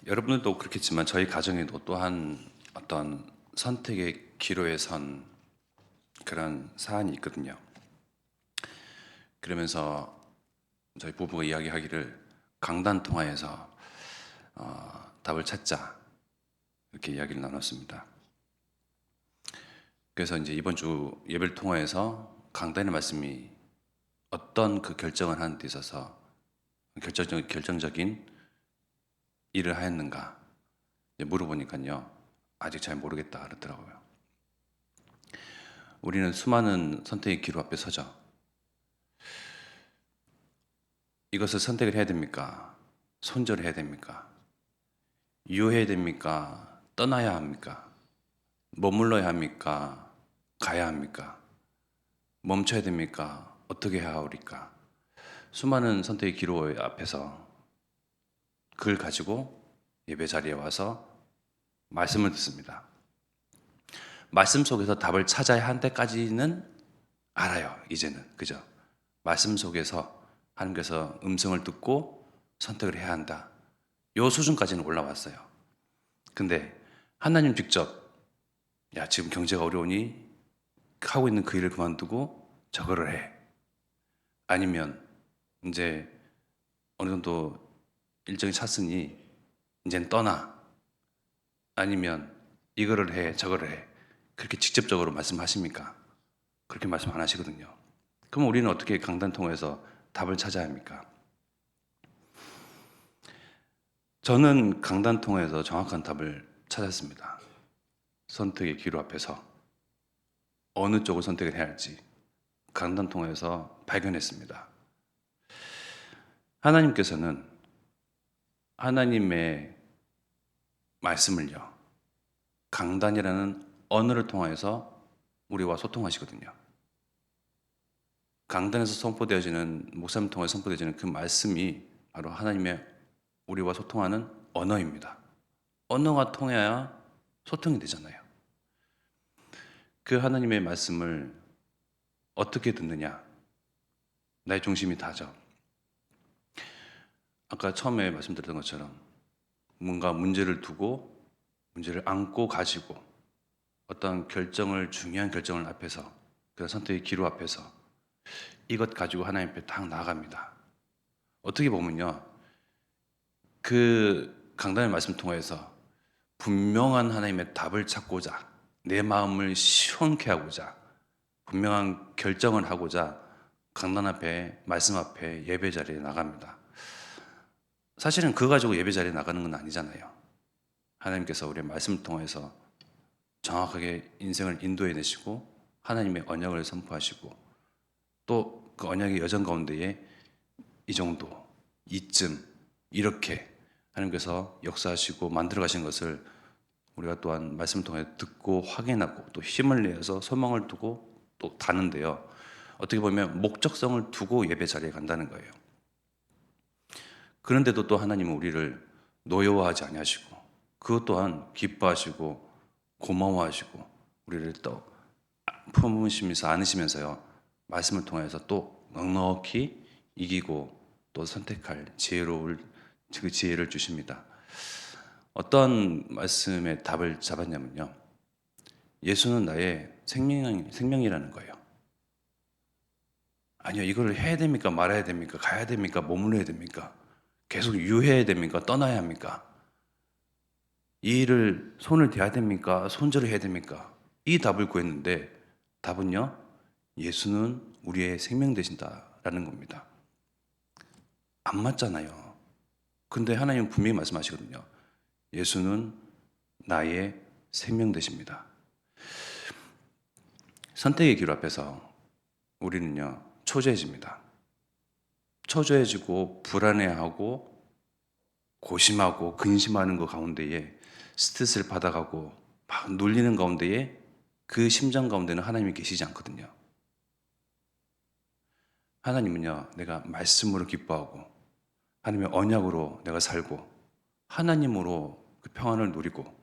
여러분들도 그렇겠지만 저희 가정에도 또한 어떤 선택의 기로에 선 그런 사안이 있거든요. 그러면서 저희 부부가 이야기하기를 강단 통화에서 답을 찾자 이렇게 이야기를 나눴습니다. 그래서 이제 이번 주 예배 통화에서 강단의 말씀이 어떤 그 결정을 하는 데 있어서 결정적인 일을 하였는가 물어보니까요, 아직 잘 모르겠다 그러더라고요. 우리는 수많은 선택의 기로 앞에 서죠. 이것을 선택을 해야 됩니까? 손절을 해야 됩니까? 유효해야 됩니까? 떠나야 합니까? 머물러야 합니까? 가야 합니까? 멈춰야 됩니까? 어떻게 해야 하오리까? 수많은 선택의 기로 앞에서 그걸 가지고 예배 자리에 와서 말씀을 듣습니다. 말씀 속에서 답을 찾아야 한 때까지는 알아요. 이제는. 그죠? 말씀 속에서 하나님께서 음성을 듣고 선택을 해야 한다. 요 수준까지는 올라왔어요. 근데 하나님 직접 야, 지금 경제가 어려우니 하고 있는 그 일을 그만두고 저거를 해. 아니면 이제 어느 정도 일정이 찼으니 이젠 떠나. 아니면 이거를 해, 저거를 해. 그렇게 직접적으로 말씀하십니까? 그렇게 말씀 안 하시거든요. 그럼 우리는 어떻게 강단 통해서 답을 찾아야 합니까? 저는 강단 통해서 정확한 답을 찾았습니다. 선택의 기로 앞에서 어느 쪽을 선택을 해야 할지 강단 통해서 발견했습니다. 하나님께서는 하나님의 말씀을요, 강단이라는 언어를 통해서 우리와 소통하시거든요. 강단에서 선포되어지는, 목사님 통해 선포되어지는 그 말씀이 바로 하나님의 우리와 소통하는 언어입니다. 언어가 통해야 소통이 되잖아요. 그 하나님의 말씀을 어떻게 듣느냐, 나의 중심이 다죠. 아까 처음에 말씀드렸던 것처럼 뭔가 문제를 두고 문제를 안고 가지고 어떤 결정을, 중요한 결정을 앞에서, 그런 선택의 기로 앞에서 이것 가지고 하나님 앞에 딱 나아갑니다. 어떻게 보면요, 그 강단의 말씀 통해서 분명한 하나님의 답을 찾고자, 내 마음을 시원케 하고자, 분명한 결정을 하고자 강단 앞에, 말씀 앞에 예배 자리에 나갑니다. 사실은 그거 가지고 예배 자리에 나가는 건 아니잖아요. 하나님께서 우리의 말씀을 통해서 정확하게 인생을 인도해 내시고 하나님의 언약을 선포하시고 또 그 언약의 여정 가운데에 이 정도, 이쯤, 이렇게 하나님께서 역사하시고 만들어 가신 것을 우리가 또한 말씀을 통해 듣고 확인하고 또 힘을 내어서 소망을 두고 또 다는데요. 어떻게 보면 목적성을 두고 예배 자리에 간다는 거예요. 그런데도 또 하나님은 우리를 노여워하지 아니하시고 그것 또한 기뻐하시고 고마워하시고 우리를 또 품으시면서 안으시면서요, 말씀을 통해서 또 넉넉히 이기고 또 선택할 지혜로울 그 지혜를 주십니다. 어떤 말씀의 답을 잡았냐면요, 예수는 나의 생명이라는 거예요. 아니요, 이걸 해야 됩니까? 말아야 됩니까? 가야 됩니까? 머물러야 됩니까? 계속 유해야 됩니까? 떠나야 합니까? 이 일을 손을 대야 됩니까? 손절을 해야 됩니까? 이 답을 구했는데 답은요, 예수는 우리의 생명 되신다라는 겁니다. 안 맞잖아요. 근데 하나님은 분명히 말씀하시거든요. 예수는 나의 생명 되십니다. 선택의 길 앞에서 우리는요, 초조해집니다. 초조해지고 불안해하고 고심하고 근심하는 것 가운데에 스트레스를 받아가고 막 눌리는 가운데에 그 심정 가운데는 하나님이 계시지 않거든요. 하나님은요, 내가 말씀으로 기뻐하고 하나님의 언약으로 내가 살고 하나님으로 그 평안을 누리고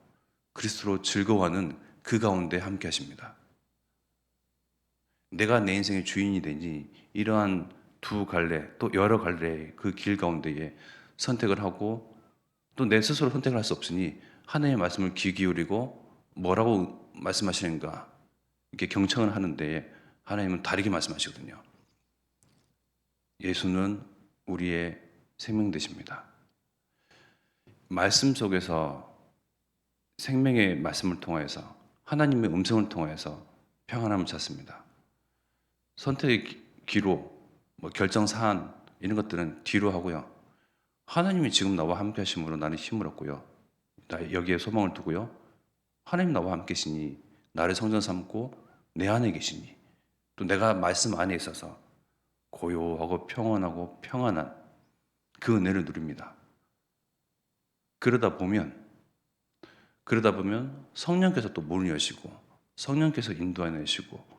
그리스도로 즐거워하는 그 가운데 함께 하십니다. 내가 내 인생의 주인이 되니 이러한 두 갈래 또 여러 갈래의 그 길 가운데에 선택을 하고 또 내 스스로 선택을 할 수 없으니 하나님의 말씀을 귀 기울이고 뭐라고 말씀하시는가 이렇게 경청을 하는데 하나님은 다르게 말씀하시거든요. 예수는 우리의 생명 되십니다. 말씀 속에서 생명의 말씀을 통하여서 하나님의 음성을 통하여서 평안함을 찾습니다. 선택의 기로 결정 사안 이런 것들은 뒤로 하고요. 하나님이 지금 나와 함께 하심으로 나는 힘을 얻고요. 여기에 소망을 두고요. 하나님 나와 함께 계시니 나를 성전 삼고 내 안에 계시니 또 내가 말씀 안에 있어서 고요하고 평안하고 평안한 그 은혜를 누립니다. 그러다 보면 성령께서 또 문을 여시고 성령께서 인도하시고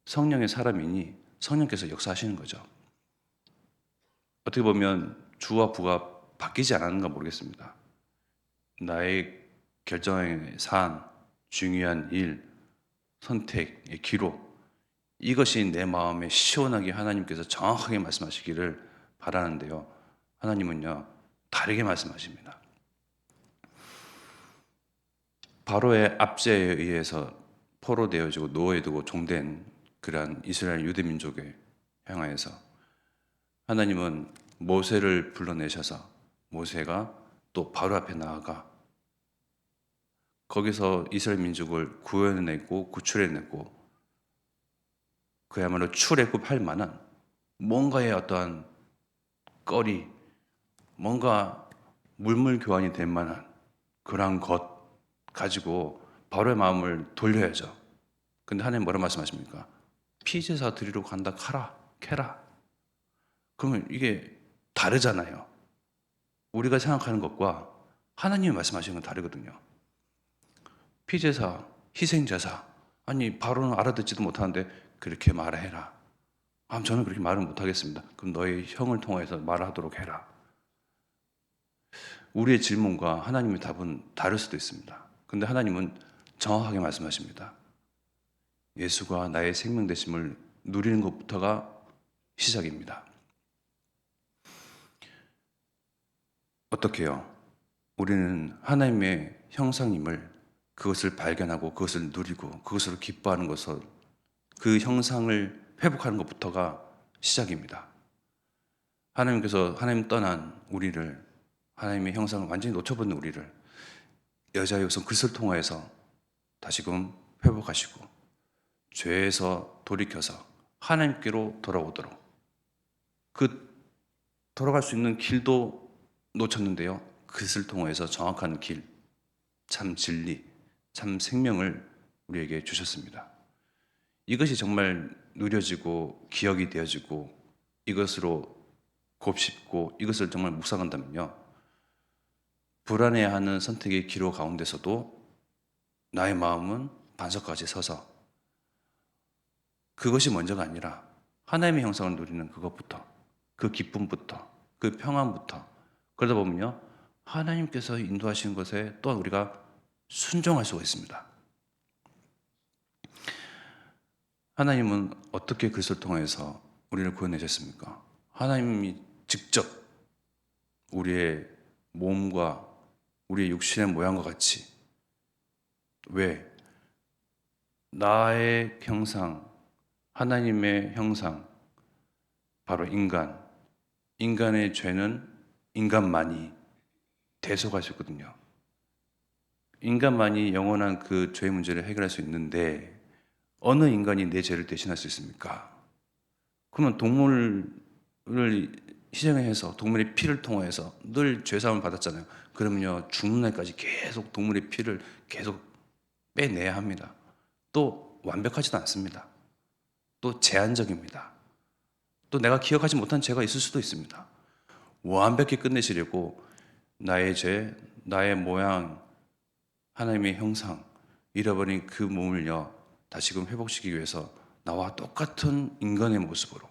성령의 사람이니 성령께서 역사하시는 거죠. 어떻게 보면 주와 부가 바뀌지 않았는가 모르겠습니다. 나의 결정의 사안, 중요한 일, 선택의 기로 이것이 내 마음에 시원하게 하나님께서 정확하게 말씀하시기를 바라는데요. 하나님은요 다르게 말씀하십니다. 바로의 압제에 의해서 포로되어지고 노예에 두고 종된 그러한 이스라엘 유대 민족에 향하여서 하나님은 모세를 불러내셔서 모세가 또 바로 앞에 나아가 거기서 이스라엘 민족을 구원해내고 구출해내고 그야말로 출애굽할 만한 뭔가의 어떠한 거리, 뭔가 물물 교환이 될 만한 그러한 것 가지고 바로의 마음을 돌려야죠. 근데 하나님 뭐라 말씀하십니까? 피제사 드리러 간다 카라 캐라. 그러면 이게 다르잖아요. 우리가 생각하는 것과 하나님이 말씀하시는 건 다르거든요. 피제사, 희생제사. 아니 바로는 알아듣지도 못하는데 그렇게 말해라. 저는 그렇게 말은 못하겠습니다. 그럼 너희 형을 통해서 말하도록 해라. 우리의 질문과 하나님의 답은 다를 수도 있습니다. 근데 하나님은 정확하게 말씀하십니다. 예수가 나의 생명 되심을 누리는 것부터가 시작입니다. 어떻게 해요? 우리는 하나님의 형상임을 그것을 발견하고 그것을 누리고 그것으로 기뻐하는 것을 그 형상을 회복하는 것부터가 시작입니다. 하나님께서 하나님 떠난 우리를 하나님의 형상을 완전히 놓쳐버린 우리를 여자의 우선 그리스도를 통하여서 다시금 회복하시고 죄에서 돌이켜서 하나님께로 돌아오도록 그 돌아갈 수 있는 길도 놓쳤는데요. 그것을 통해서 정확한 길, 참 진리, 참 생명을 우리에게 주셨습니다. 이것이 정말 누려지고 기억이 되어지고 이것으로 곱씹고 이것을 정말 묵상한다면요. 불안해하는 선택의 기로 가운데서도 나의 마음은 반석까지 서서 그것이 먼저가 아니라 하나님의 형상을 누리는 그것부터 그 기쁨부터 그 평안부터 그러다 보면요. 하나님께서 인도하시는 것에 또한 우리가 순종할 수가 있습니다. 하나님은 어떻게 그리스도를 통해서 우리를 구원내셨습니까? 하나님이 직접 우리의 몸과 우리의 육신의 모양과 같이 왜? 나의 형상, 하나님의 형상, 바로 인간의 죄는 인간만이 대속할 수 있거든요. 인간만이 영원한 그 죄의 문제를 해결할 수 있는데 어느 인간이 내 죄를 대신할 수 있습니까? 그러면 동물을 희생해서 동물의 피를 통해서 늘 죄사함을 받았잖아요. 그러면요 죽는 날까지 계속 동물의 피를 계속 빼내야 합니다. 또 완벽하지도 않습니다. 또 제한적입니다. 또 내가 기억하지 못한 죄가 있을 수도 있습니다. 완벽히 끝내시려고 나의 죄, 나의 모양, 하나님의 형상, 잃어버린 그 몸을요 다시금 회복시키기 위해서 나와 똑같은 인간의 모습으로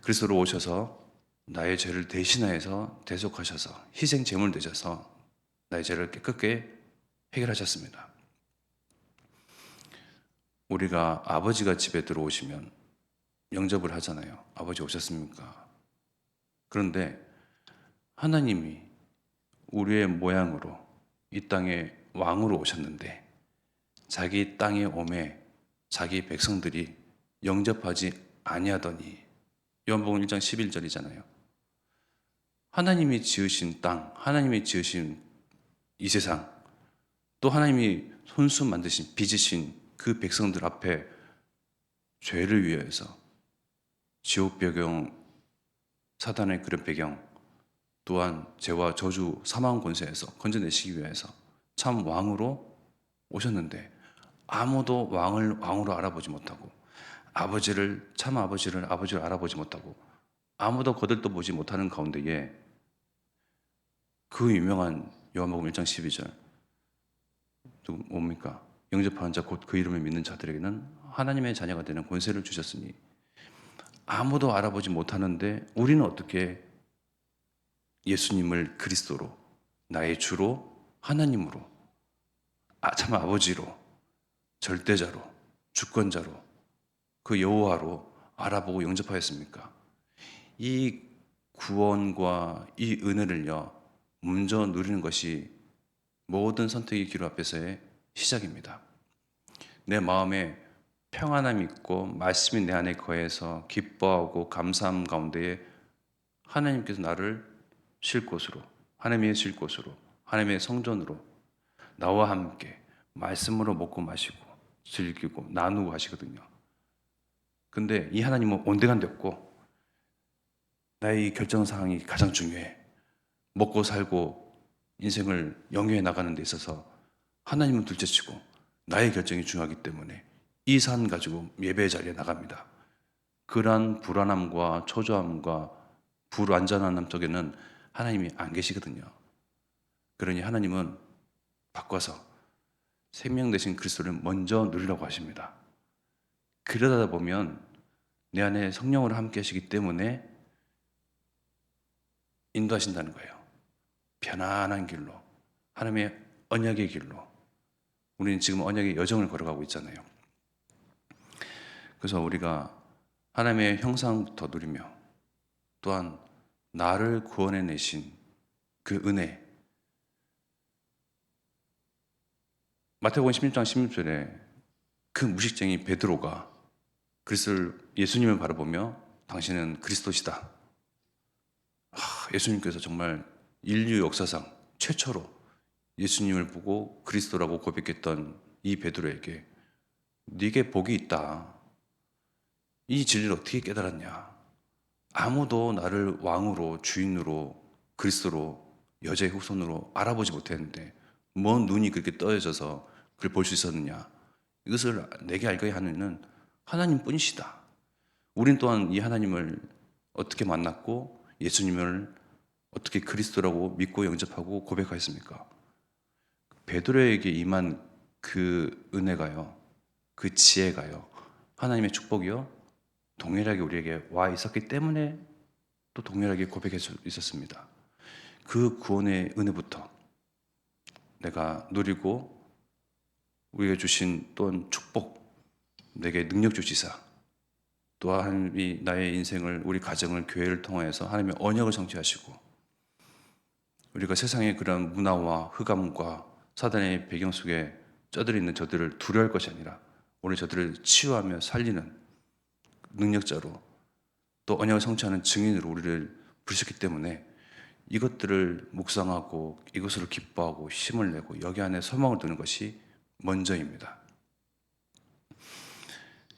그리스도로 오셔서 나의 죄를 대신하여서 대속하셔서 희생 제물 되셔서 나의 죄를 깨끗게 해결하셨습니다. 우리가 아버지가 집에 들어오시면 영접을 하잖아요. 아버지 오셨습니까? 그런데 하나님이 우리의 모양으로 이 땅에 왕으로 오셨는데 자기 땅에 오매 자기 백성들이 영접하지 아니하더니, 요한복음 1장 11절이잖아요. 하나님이 지으신 땅, 하나님이 지으신 이 세상, 또 하나님이 손수 만드신 빚으신 그 백성들 앞에 죄를 위해서 지옥 배경, 사단의 그런 배경, 또한 죄와 저주, 사망 권세에서 건져내시기 위해서 참 왕으로 오셨는데 아무도 왕을 왕으로 알아보지 못하고 아버지를, 참 아버지를 아버지로 알아보지 못하고 아무도 거들떠 보지 못하는 가운데에 그 유명한 요한복음 1장 12절 뭡니까? 영접하는 자 곧 그 이름을 믿는 자들에게는 하나님의 자녀가 되는 권세를 주셨으니, 아무도 알아보지 못하는데 우리는 어떻게 예수님을 그리스도로, 나의 주로, 하나님으로, 참 아버지로, 절대자로, 주권자로, 그 여호와로 알아보고 영접하였습니까? 이 구원과 이 은혜를요, 먼저 누리는 것이 모든 선택의 기로 앞에서의 시작입니다. 내 마음에 평안함이 있고 말씀이 내 안에 거해서 기뻐하고 감사함 가운데에 하나님께서 나를 쉴 곳으로, 하나님의 쉴 곳으로, 하나님의 성전으로 나와 함께 말씀으로 먹고 마시고 즐기고 나누고 하시거든요. 근데 이 하나님은 온데간데 없고 나의 결정사항이 가장 중요해. 먹고 살고 인생을 영위해 나가는 데 있어서 하나님은 둘째치고 나의 결정이 중요하기 때문에 이 산 가지고 예배의 자리에 나갑니다. 그러한 불안함과 초조함과 불완전함 속에는 하나님이 안 계시거든요. 그러니 하나님은 바꿔서 생명 되신 그리스도를 먼저 누리라고 하십니다. 그러다 보면 내 안에 성령으로 함께 하시기 때문에 인도하신다는 거예요. 편안한 길로, 하나님의 언약의 길로. 우리는 지금 언약의 여정을 걸어가고 있잖아요. 그래서 우리가 하나님의 형상부터 누리며 또한 나를 구원해내신 그 은혜, 마태복음 16장 16절에 그 무식쟁이 베드로가 예수님을 바라보며 당신은 그리스도시다. 예수님께서 정말 인류 역사상 최초로 예수님을 보고 그리스도라고 고백했던 이 베드로에게 네게 복이 있다. 이 진리를 어떻게 깨달았냐? 아무도 나를 왕으로, 주인으로, 그리스도로, 여자의 후손으로 알아보지 못했는데 뭔 눈이 그렇게 떠여져서 그걸 볼 수 있었느냐? 이것을 내게 알게 하는 하나님 뿐이시다. 우린 또한 이 하나님을 어떻게 만났고 예수님을 어떻게 그리스도라고 믿고 영접하고 고백하였습니까? 베드로에게 임한 그 은혜가요, 그 지혜가요, 하나님의 축복이요, 동일하게 우리에게 와 있었기 때문에 또 동일하게 고백할 수 있었습니다. 그 구원의 은혜부터 내가 누리고 우리가 주신 또한 축복, 내게 능력 주시사, 또한 하나님이 나의 인생을, 우리 가정을, 교회를 통하여서 하나님의 언약을 성취하시고 우리가 세상의 그런 문화와 흑암과 사단의 배경 속에 쩌들어 있는 저들을 두려워할 것이 아니라 오늘 저들을 치유하며 살리는 능력자로, 또 언약을 성취하는 증인으로 우리를 부르셨기 때문에 이것들을 묵상하고 이것으로 기뻐하고 힘을 내고 여기 안에 소망을 두는 것이 먼저입니다.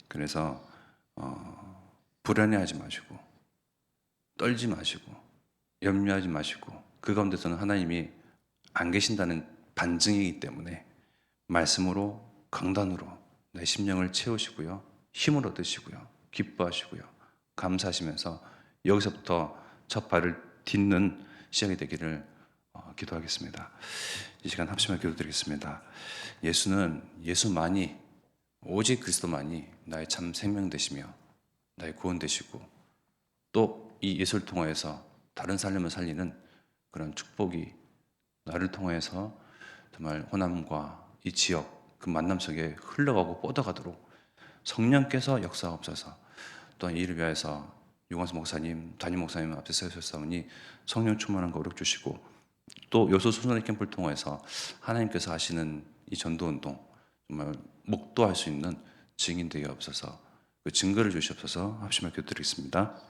그래서 불안해하지 마시고 떨지 마시고 염려하지 마시고, 그 가운데서는 하나님이 안 계신다는 반증이기 때문에 말씀으로, 강단으로 내 심령을 채우시고요, 힘을 얻으시고요, 기뻐하시고요, 감사하시면서 여기서부터 첫 발을 딛는 시작이 되기를 기도하겠습니다. 이 시간 합심하여 기도드리겠습니다. 예수만이, 오직 그리스도만이 나의 참 생명 되시며 나의 구원 되시고, 또 이 예수를 통하여서 다른 삶을 살리는 그런 축복이 나를 통해서 정말 호남과 이 지역 그 만남 속에 흘러가고 뻗어가도록 성령께서 역사하옵소서. 또한 이를 위하여서 유광수 목사님, 담임 목사님 앞에 서셨사오니 성령 충만한 거룩 주시고 또 요소 순환의 캠프를 통해서 하나님께서 하시는 이 전도 운동 정말 목도할 수 있는 증인 되게 없어서 그 증거를 주시옵소서 합심하게 드리겠습니다.